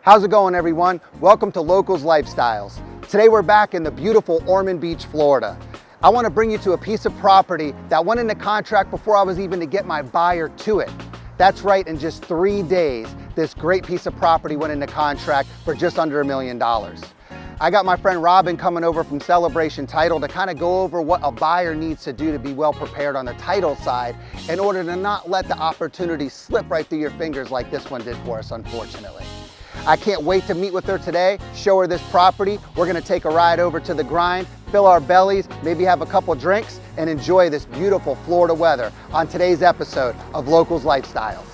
How's it going, everyone? Welcome to Locals Lifestyles. Today we're back in the beautiful Ormond Beach, Florida. I want to bring you to a piece of property that went into contract before I was even to get my buyer to it. That's right, in just 3 days, this great piece of property went into contract for just under $1 million. I got my friend Robin coming over from Celebration Title to kind of go over what a buyer needs to do to be well prepared on the title side in order to not let the opportunity slip right through your fingers like this one did for us, unfortunately. I can't wait to meet with her today, show her this property. We're gonna take a ride over to the grind, fill our bellies, maybe have a couple drinks, and enjoy this beautiful Florida weather on today's episode of Locals Lifestyles.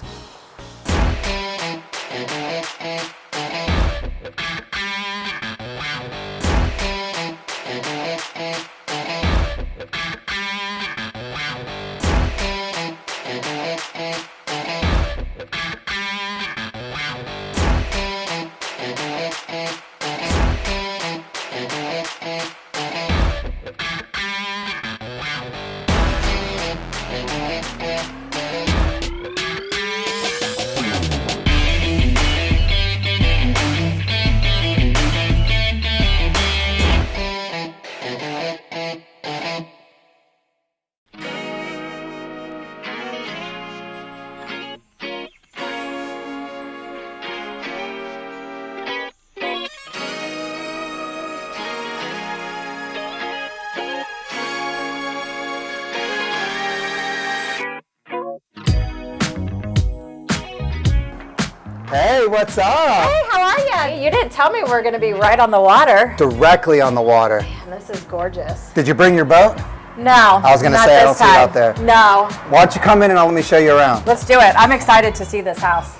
Hey, what's up? Hey, how are you? You didn't tell me we were going to be right on the water. Directly on the water. Man, this is gorgeous. Did you bring your boat? No. I was going to say, I don't see it out there. No. Why don't you come in and let me show you around? Let's do it. I'm excited to see this house.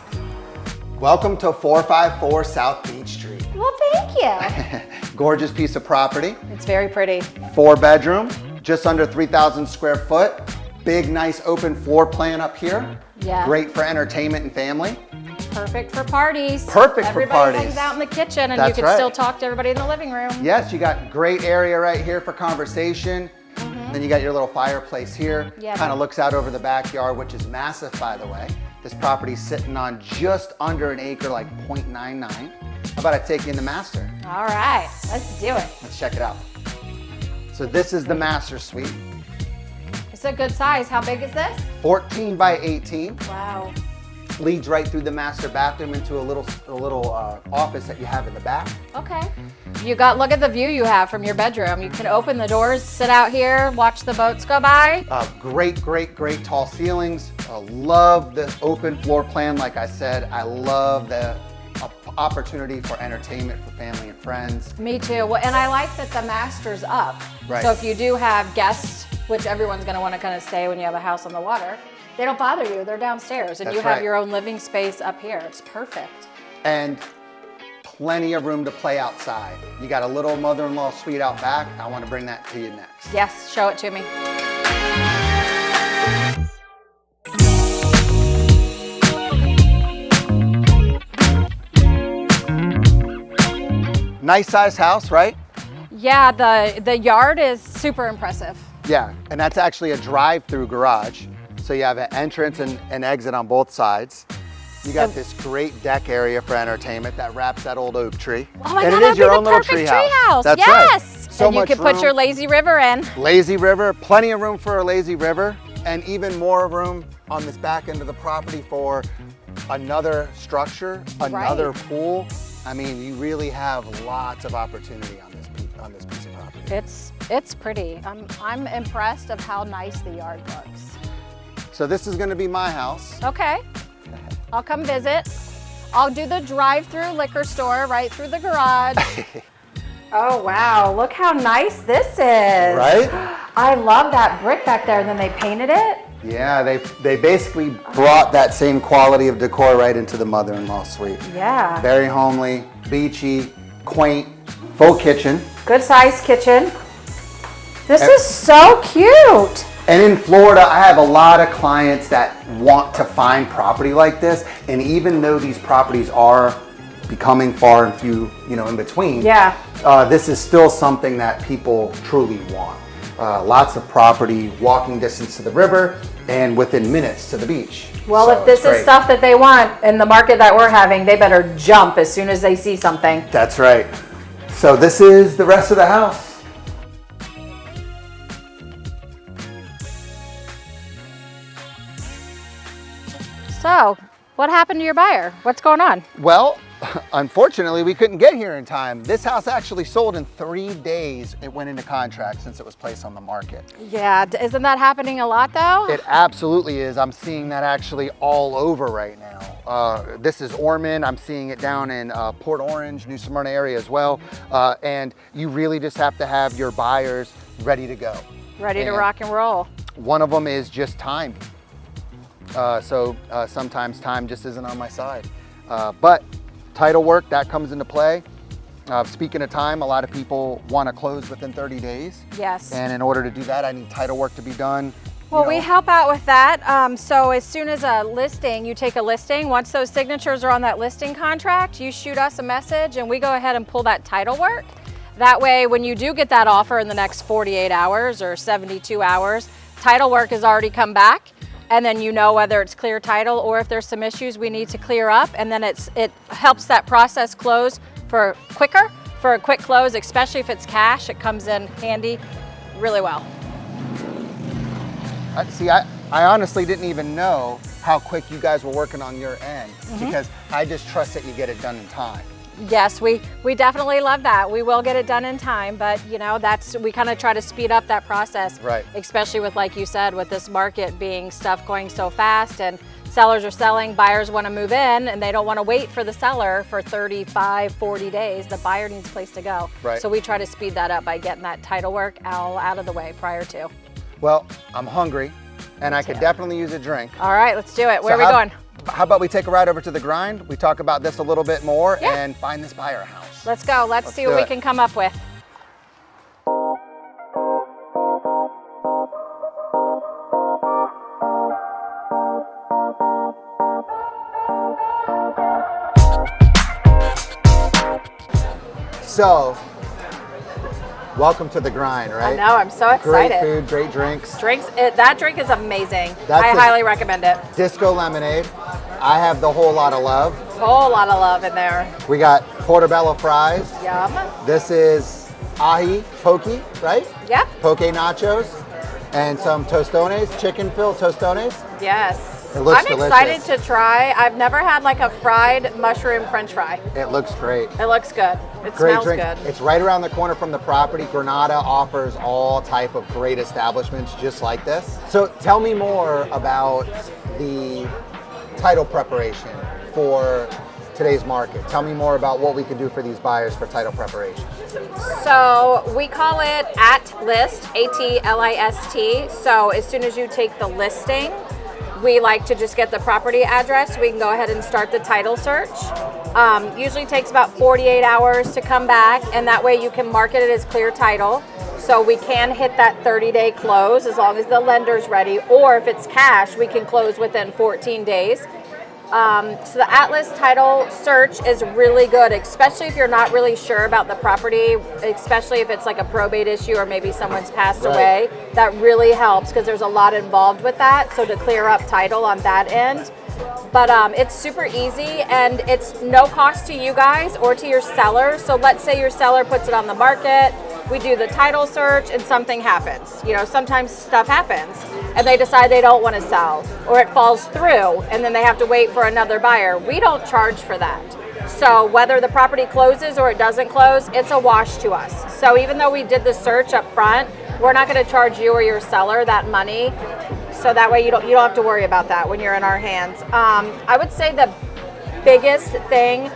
Welcome to 454 South Beach Street. Well, thank you. Gorgeous piece of property. It's very pretty. 4-bedroom, just under 3,000 square foot. Big, nice open floor plan up here. Yeah. Great for entertainment and family. Perfect for parties. Perfect for Everybody parties. hangs out in the kitchen and That's you can right. still talk to everybody in the living room. Yes, you got great area right here for conversation. Then you got your little fireplace here. Yeah. Kind of looks out over the backyard, which is massive, by the way. This property's sitting on just under an acre, like 0.99. How about I take you in the master? All right, let's do it. Let's check it out. So this is the master suite. It's a good size. How big is this? 14 by 18. Wow. Leads right through the master bathroom into a little office that you have in the back. Okay. Look at the view you have from your bedroom. You can open the doors, sit out here, watch the boats go by. Great tall ceilings. Love the open floor plan. Like I said, I love the opportunity for entertainment for family and friends. Me too. Well, and I like that the master's up. Right. So if you do have guests, which everyone's going to want to kind of stay when you have a house on the water, they don't bother you. They're downstairs, and That's you have right. your own living space up here. It's perfect. And plenty of room to play outside. You got a little mother-in-law suite out back. I want to bring that to you next. Yes, show it to me. Nice size house, right? Yeah, the yard is super impressive. Yeah, and that's actually a drive-through garage. So you have an entrance and an exit on both sides. You got this great deck area for entertainment that wraps that old oak tree. Oh my and God, it is that'd your be own the little perfect tree house. That's yes. Right. So and you much could put room. your lazy river in. Lazy river, plenty of room for a lazy river, and even more room on this back end of the property for another structure, another Right. pool. I mean, you really have lots of opportunity on this piece of property. It's pretty. I'm impressed of how nice the yard looks. So this is gonna be my house. Okay, I'll come visit. I'll do the drive-through liquor store right through the garage. Oh wow, look how nice this is. Right? I love that brick back there, and then they painted it. Yeah, they basically brought that same quality of decor right into the mother-in-law suite. Yeah. Very homely, beachy, quaint, full kitchen. Good sized kitchen. This is so cute. And in Florida, I have a lot of clients that want to find property like this. And even though these properties are becoming far and few, in between, Yeah. this is still something that people truly want. Lots of property, walking distance to the river, and within minutes to the beach. Well, So if this it's great. is stuff that they want in the market that we're having, they better jump as soon as they see something. That's right. So this is the rest of the house. So, what happened to your buyer? What's going on? Well, unfortunately, we couldn't get here in time. This house actually sold in 3 days. It went into contract since it was placed on the market. Yeah, isn't that happening a lot though? It absolutely is. I'm seeing that actually all over right now. This is Ormond. I'm seeing it down in Port Orange, New Smyrna area as well. And you really just have to have your buyers ready to go. Ready to rock and roll. One of them is just time. Sometimes time just isn't on my side. But title work, that comes into play. Speaking of time, a lot of people want to close within 30 days. Yes. And in order to do that, I need title work to be done. Well, we help out with that. So as soon as a listing, you take a listing, once those signatures are on that listing contract, you shoot us a message and we go ahead and pull that title work. That way, when you do get that offer in the next 48 hours or 72 hours, title work has already come back. And then you know whether it's clear title or if there's some issues we need to clear up. And then it helps that process close for a quick close, especially if it's cash. It comes in handy really well. I honestly didn't even know how quick you guys were working on your end because I just trust that you get it done in time. Yes, we definitely love that. We will get it done in time, but you know, we kind of try to speed up that process. Right. Especially with, like you said, with this market being stuff going so fast and sellers are selling, buyers want to move in and they don't want to wait for the seller for 35, 40 days. The buyer needs a place to go. Right. So we try to speed that up by getting that title work all out of the way prior to. Well, I'm hungry and I could definitely use a drink. All right, let's do it. Where are we going? How about we take a ride over to the grind? We talk about this a little bit more and find this buyer house. Let's go. Let's see what we can come up with. So, welcome to the grind, right? I know, I'm so excited. Great food, great drinks. That drink is amazing. That's I highly recommend it. Disco lemonade. I have the whole lot of love. Whole lot of love in there. We got portobello fries. Yum. This is ahi poke, right? Yep. Poke nachos. And some tostones, chicken filled tostones. Yes. It looks I'm delicious. excited to try. I've never had like a fried mushroom french fry. It looks great. It looks good. It Great smells drink. good. It's right around the corner from the property. Granada offers all type of great establishments just like this. So tell me more about the title preparation for today's market. Tell me more about what we can do for these buyers for title preparation. So we call it at list, ATLIST. So as soon as you take the listing, we like to just get the property address so we can go ahead and start the title search. Usually takes about 48 hours to come back, and that way you can market it as clear title. So we can hit that 30-day close as long as the lender's ready, or if it's cash, we can close within 14 days. So the Atlas title search is really good, especially if you're not really sure about the property, especially if it's like a probate issue or maybe someone's passed away. That really helps because there's a lot involved with that. So to clear up title on that end. But it's super easy and it's no cost to you guys or to your seller. So let's say your seller puts it on the market, we do the title search and something happens. You know, sometimes stuff happens and they decide they don't want to sell or it falls through and then they have to wait for another buyer. We don't charge for that. So whether the property closes or it doesn't close, it's a wash to us. So even though we did the search up front, we're not going to charge you or your seller that money. So that way you don't have to worry about that when you're in our hands. I would say the biggest thing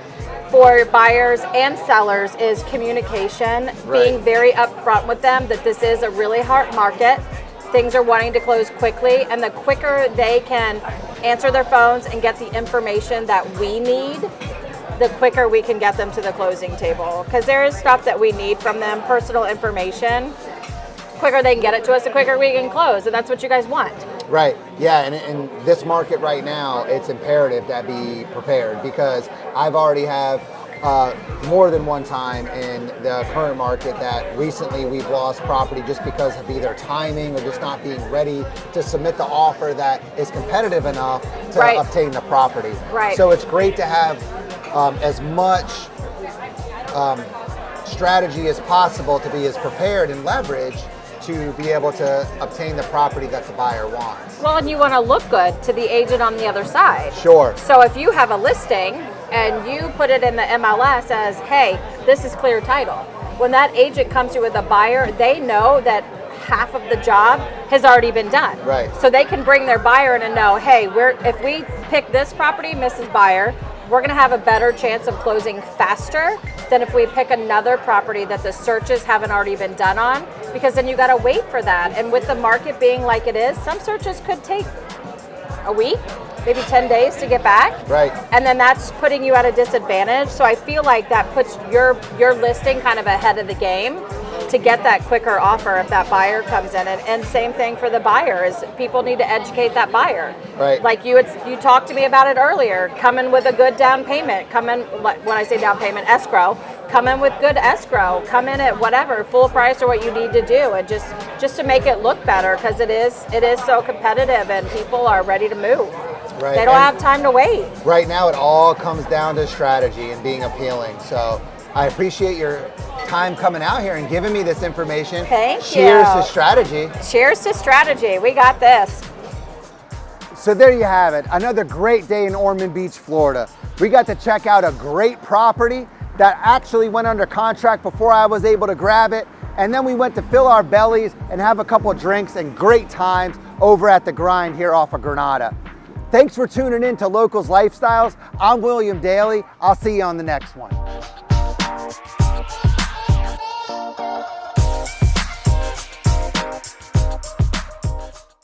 for buyers and sellers is communication, being very upfront with them that this is a really hard market. Things are wanting to close quickly, and the quicker they can answer their phones and get the information that we need, the quicker we can get them to the closing table. Because there is stuff that we need from them, personal information. Quicker they can get it to us, the quicker we can close, and that's what you guys want. Right, yeah, and in this market right now, it's imperative that be prepared because I've already have more than one time in the current market that recently we've lost property just because of either timing or just not being ready to submit the offer that is competitive enough to obtain the property. Right. So it's great to have as much strategy as possible to be as prepared and leveraged to be able to obtain the property that the buyer wants. Well, and you want to look good to the agent on the other side. Sure. So if you have a listing and you put it in the MLS as, hey, this is clear title. When that agent comes to you with a buyer, they know that half of the job has already been done. Right. So they can bring their buyer in and know, hey, if we pick this property, Mrs. Buyer, we're going to have a better chance of closing faster than if we pick another property that the searches haven't already been done on, because then you got to wait for that. And with the market being like it is, some searches could take a week, maybe 10 days to get back. Right. And then that's putting you at a disadvantage. So I feel like that puts your listing kind of ahead of the game to get that quicker offer if that buyer comes in. And same thing for the buyer, is people need to educate that buyer. Right. Like you talked to me about it earlier, come in with a good down payment, come in, when I say down payment, escrow, come in with good escrow, come in at whatever, full price or what you need to do, and just to make it look better, because it is so competitive and people are ready to move. Right. They don't have time to wait. Right now it all comes down to strategy and being appealing. So I appreciate your time coming out here and giving me this information. Thank you. Cheers to strategy. Cheers to strategy. We got this. So there you have it. Another great day in Ormond Beach, Florida. We got to check out a great property that actually went under contract before I was able to grab it. And then we went to fill our bellies and have a couple of drinks and great times over at the Grind here off of Granada. Thanks for tuning in to Locals Lifestyles. I'm William Daly. I'll see you on the next one.